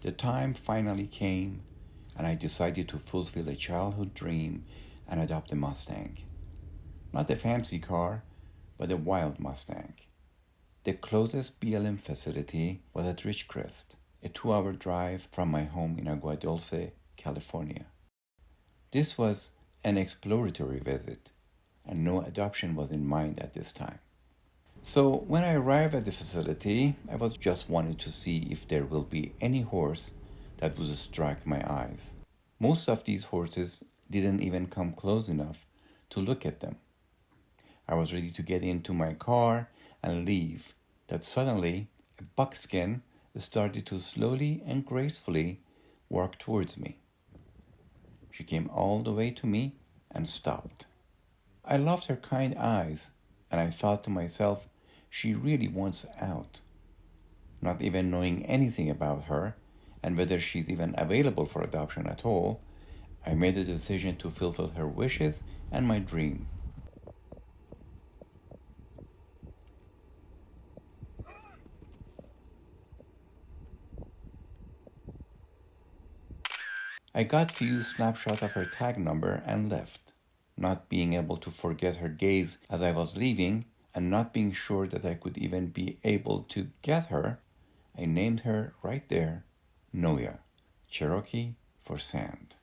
The time finally came, and I decided to fulfill a childhood dream and adopt a Mustang. Not a fancy car, but a wild Mustang. The closest BLM facility was at Ridgecrest, a 2-hour drive from my home in Agua Dulce, California. This was an exploratory visit, and no adoption was in mind at this time. So when I arrived at the facility, I was just wanting to see if there will be any horse that would strike my eyes. Most of these horses didn't even come close enough to look at them. I was ready to get into my car and leave, that suddenly a buckskin started to slowly and gracefully walk towards me. She came all the way to me and stopped. I loved her kind eyes, and I thought to myself, she really wants out. Not even knowing anything about her and whether she's even available for adoption at all, I made a decision to fulfill her wishes and my dream. I got few snapshots of her tag number and left. Not being able to forget her gaze as I was leaving, and not being sure that I could even be able to get her, I named her right there Noya, Cherokee for sand.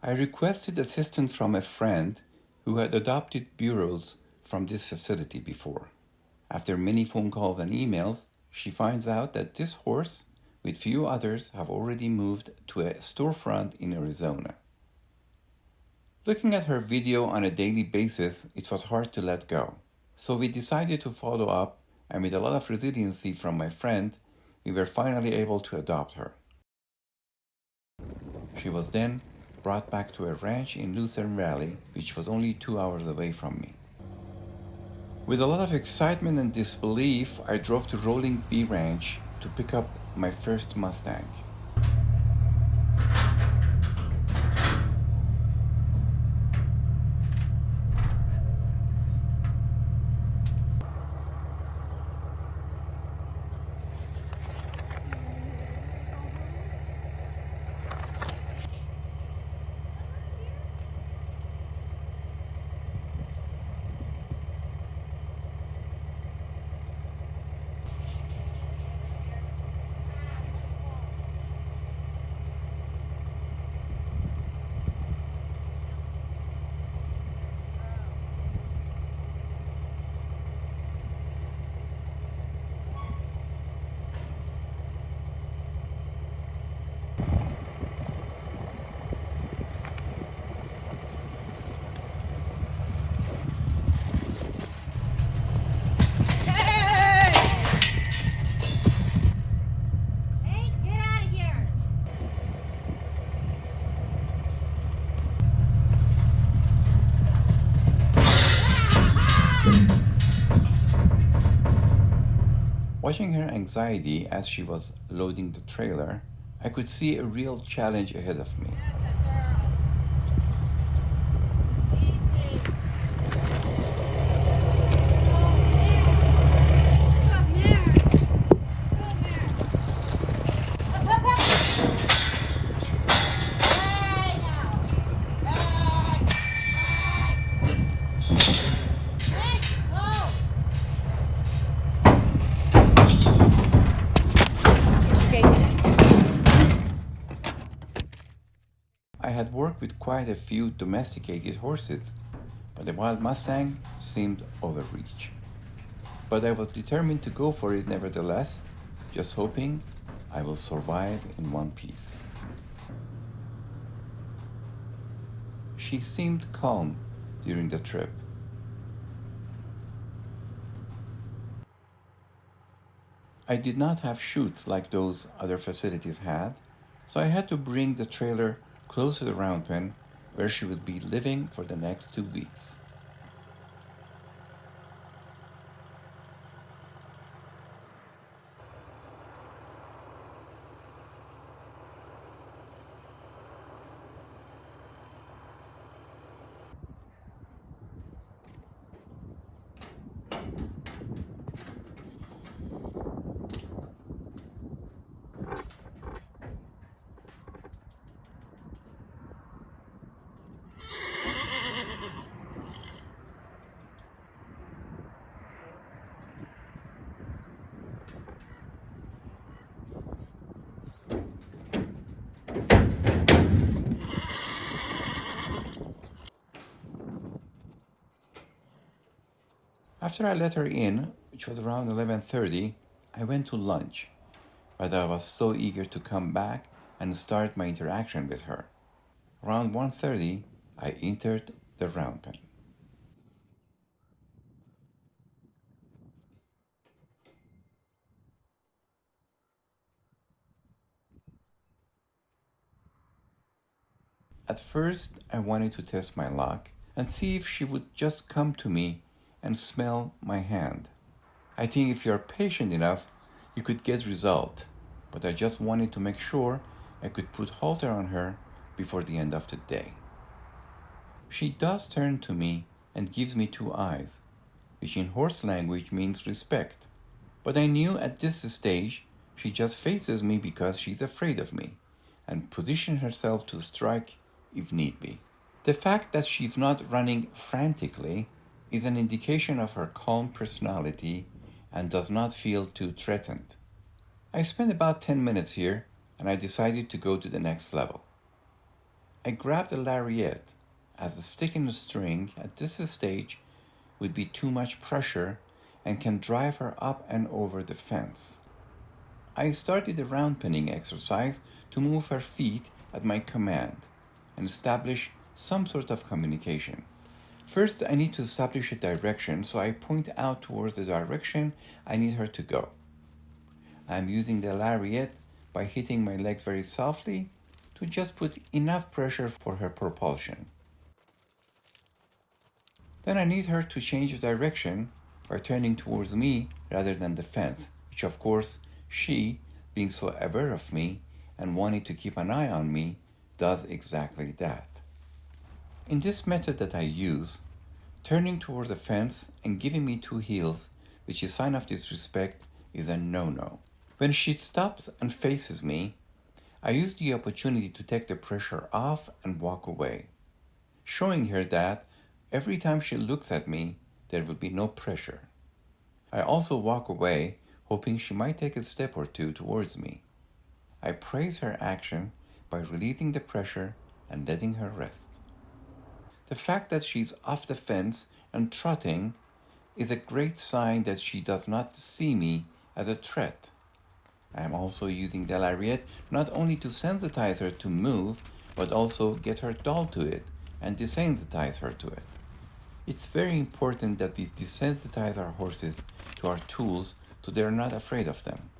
I requested assistance from a friend who had adopted bureaus from this facility before. After many phone calls and emails, she finds out that this horse, with few others, have already moved to a storefront in Arizona. Looking at her video on a daily basis, it was hard to let go. So we decided to follow up, and with a lot of resiliency from my friend, we were finally able to adopt her. She was then brought back to a ranch in Lucerne Valley, which was only 2 hours away from me. With a lot of excitement and disbelief, I drove to Rolling Bee Ranch to pick up my first Mustang. Watching her anxiety as she was loading the trailer, I could see a real challenge ahead of me. I had worked with quite a few domesticated horses, but the wild Mustang seemed overreach. But I was determined to go for it nevertheless, just hoping I will survive in one piece. She seemed calm during the trip. I did not have chutes like those other facilities had, so I had to bring the trailer close to the round pen where she would be living for the next 2 weeks. After I let her in, which was around 11:30, I went to lunch, but I was so eager to come back and start my interaction with her. Around 1:30, I entered the round pen. At first, I wanted to test my luck and see if she would just come to me and smell my hand. I think if you're patient enough, you could get result, but I just wanted to make sure I could put halter on her before the end of the day. She does turn to me and gives me two eyes, which in horse language means respect. But I knew at this stage she just faces me because she's afraid of me and positions herself to strike if need be. The fact that she's not running frantically is an indication of her calm personality and does not feel too threatened. I spent about 10 minutes here and I decided to go to the next level. I grabbed a lariat as a stick in the string at this stage would be too much pressure and can drive her up and over the fence. I started a round penning exercise to move her feet at my command and establish some sort of communication. First, I need to establish a direction, so I point out towards the direction I need her to go. I'm using the lariat by hitting my legs very softly to just put enough pressure for her propulsion. Then I need her to change the direction by turning towards me rather than the fence, which of course she, being so aware of me and wanting to keep an eye on me, does exactly that. In this method that I use, turning towards the fence and giving me two heels, which is a sign of disrespect, is a no-no. When she stops and faces me, I use the opportunity to take the pressure off and walk away, showing her that every time she looks at me, there will be no pressure. I also walk away, hoping she might take a step or two towards me. I praise her action by releasing the pressure and letting her rest. The fact that she's off the fence and trotting is a great sign that she does not see me as a threat. I am also using the lariat not only to sensitize her to move, but also get her dull to it and desensitize her to it. It's very important that we desensitize our horses to our tools so they're not afraid of them.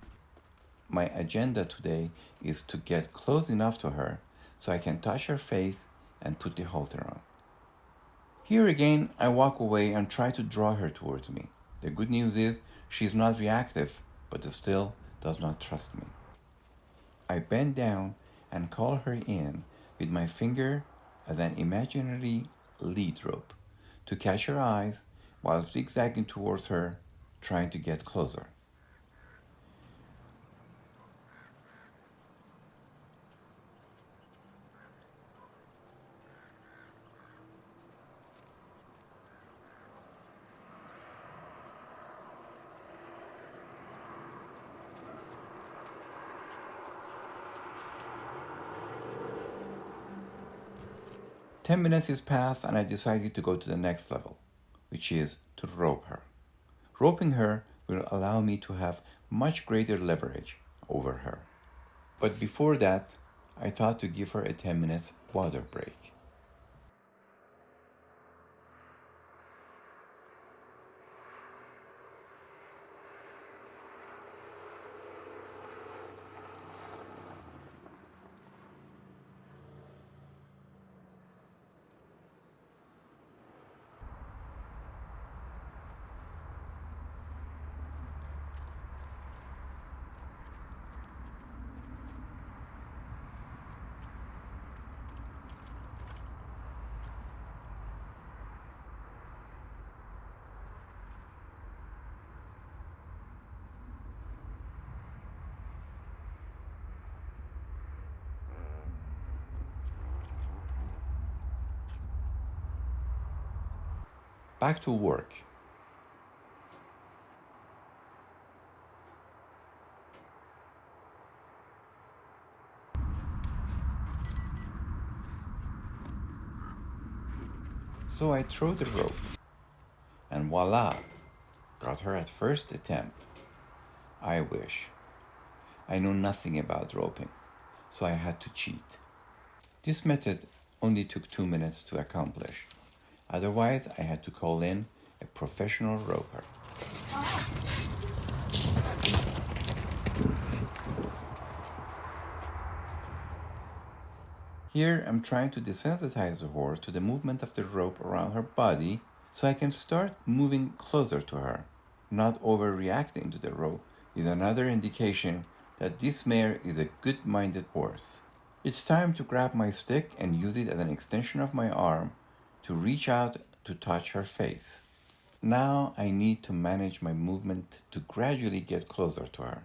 My agenda today is to get close enough to her so I can touch her face and put the halter on. Here again, I walk away and try to draw her towards me. The good news is she's not reactive, but still does not trust me. I bend down and call her in with my finger as an imaginary lead rope to catch her eyes while zigzagging towards her, trying to get closer. Ten minutes is passed and I decided to go to the next level, which is to rope her. Roping her will allow me to have much greater leverage over her. But before that, I thought to give her a 10 minutes water break. Back to work. So I throw the rope, and voila, Got her at first attempt. I wish. I know nothing about roping, so I had to cheat. This method only took 2 minutes to accomplish. Otherwise, I had to call in a professional roper. Here, I'm trying to desensitize the horse to the movement of the rope around her body so I can start moving closer to her. Not overreacting to the rope is another indication that this mare is a good-minded horse. It's time to grab my stick and use it as an extension of my arm to reach out to touch her face. Now I need to manage my movement to gradually get closer to her.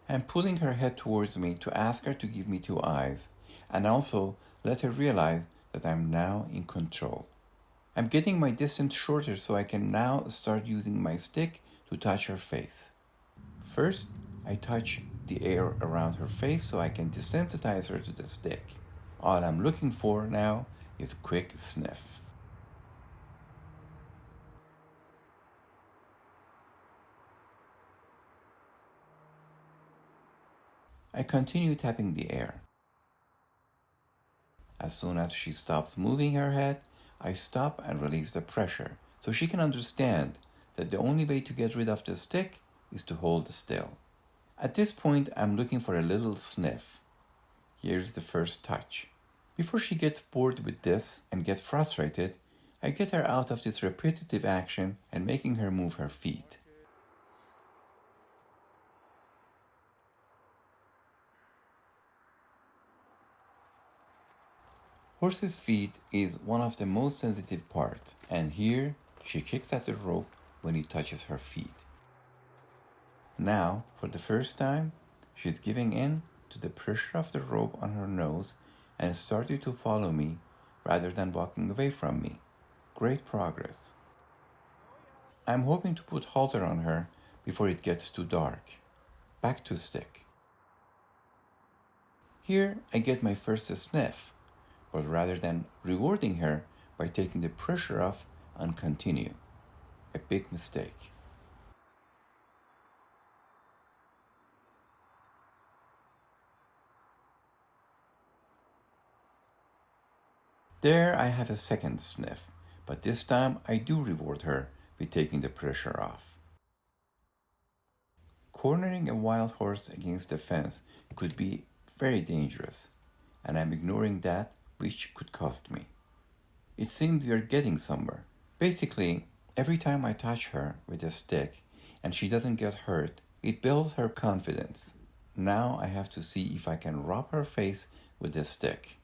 I'm pulling her head towards me to ask her to give me 2 eyes and also let her realize that I'm now in control. I'm getting my distance shorter so I can now start using my stick to touch her face. First, I touch the air around her face so I can desensitize her to the stick. All I'm looking for now is quick sniff. I continue tapping the air. As soon as she stops moving her head, I stop and release the pressure so she can understand that the only way to get rid of the stick is to hold still. At this point, I'm looking for a little sniff. Here's the first touch. Before she gets bored with this and gets frustrated, I get her out of this repetitive action and making her move her feet. Horse's feet is one of the most sensitive parts, and here she kicks at the rope when it touches her feet. Now, for the first time, she's giving in to the pressure of the rope on her nose and started to follow me rather than walking away from me. Great progress. I'm hoping to put halter on her before it gets too dark. Back to stick. Here I get my first sniff, but rather than rewarding her by taking the pressure off and continue. A big mistake. There I have a second sniff, but this time I do reward her with taking the pressure off. Cornering a wild horse against the fence could be very dangerous, and I'm ignoring that, which could cost me. It seems we are getting somewhere. Basically, every time I touch her with a stick and she doesn't get hurt, it builds her confidence. Now I have to see if I can rub her face with the stick.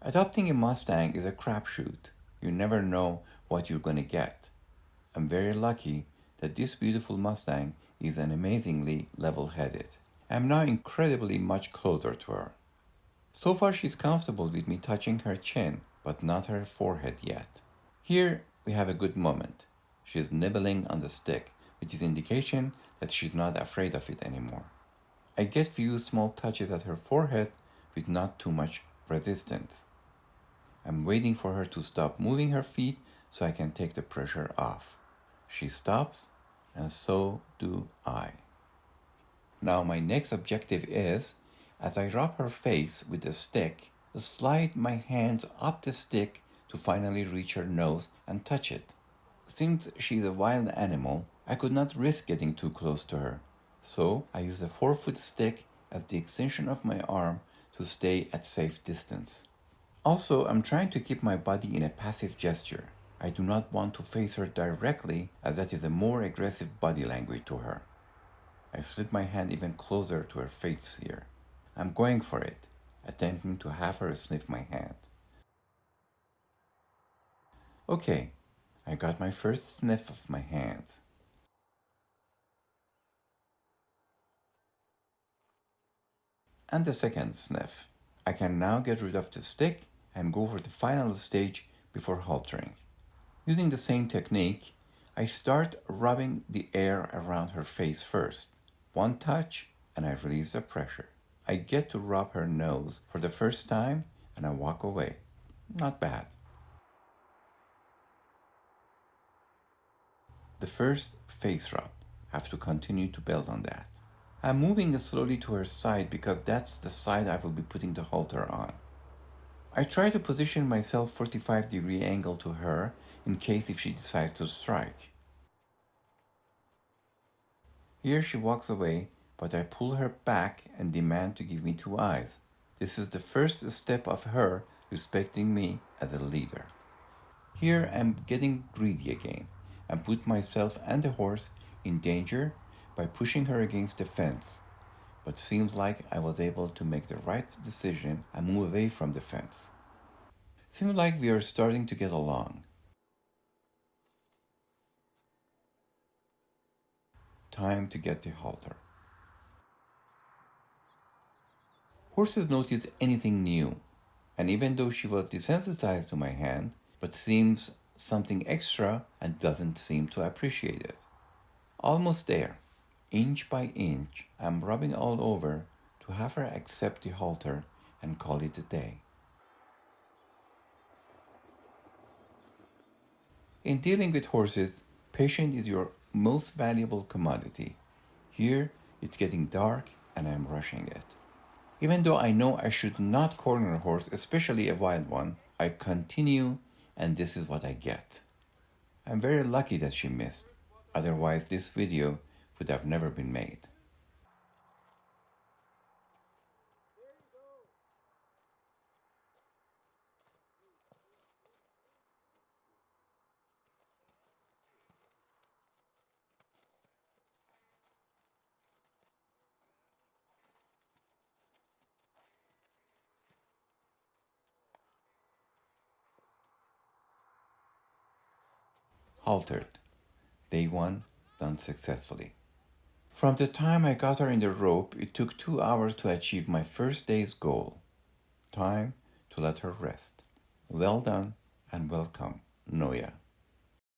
Adopting a Mustang is a crapshoot. You never know what you're gonna get. I'm very lucky that this beautiful Mustang is an amazingly level-headed. I'm now incredibly much closer to her. So far she's comfortable with me touching her chin, but not her forehead yet. Here we have a good moment. She's nibbling on the stick, which is indication that she's not afraid of it anymore. I get few small touches at her forehead with not too much resistance. I'm waiting for her to stop moving her feet so I can take the pressure off. She stops, and so do I. Now my next objective is, as I rub her face with the stick, slide my hands up the stick to finally reach her nose and touch it. Since she's a wild animal, I could not risk getting too close to her. So I use a 4-foot stick as the extension of my arm to stay at safe distance. Also, I'm trying to keep my body in a passive gesture. I do not want to face her directly, as that is a more aggressive body language to her. I slid my hand even closer to her face here. I'm going for it, attempting to have her sniff my hand. Okay, I got my first sniff of my hand. And the second sniff. I can now get rid of the stick and go for the final stage before haltering. Using the same technique, I start rubbing the air around her face first. One touch and I release the pressure. I get to rub her nose for the first time and I walk away. Not bad. The first face rub. have to continue to build on that. I'm moving slowly to her side because that's the side I will be putting the halter on. I try to position myself 45-degree angle to her in case if she decides to strike. Here she walks away, but I pull her back and demand to give me 2 eyes. This is the first step of her respecting me as a leader. Here I'm getting greedy again and put myself and the horse in danger by pushing her against the fence, but seems like I was able to make the right decision and move away from the fence. Seems like we are starting to get along. Time to get the halter. Horses notice anything new, and even though she was desensitized to my hand, but seems something extra and doesn't seem to appreciate it. Almost there. Inch by inch, I'm rubbing all over to have her accept the halter and call it a day. In dealing with horses, patience is your most valuable commodity. Here, it's getting dark and I'm rushing it. Even though I know I should not corner a horse, especially a wild one, I continue and this is what I get. I'm very lucky that she missed. Otherwise, this video would have never been made. Haltered. Day 1 done successfully. From the time I got her in the rope, it took 2 hours to achieve my first day's goal. Time to let her rest. Well done and welcome, Noya.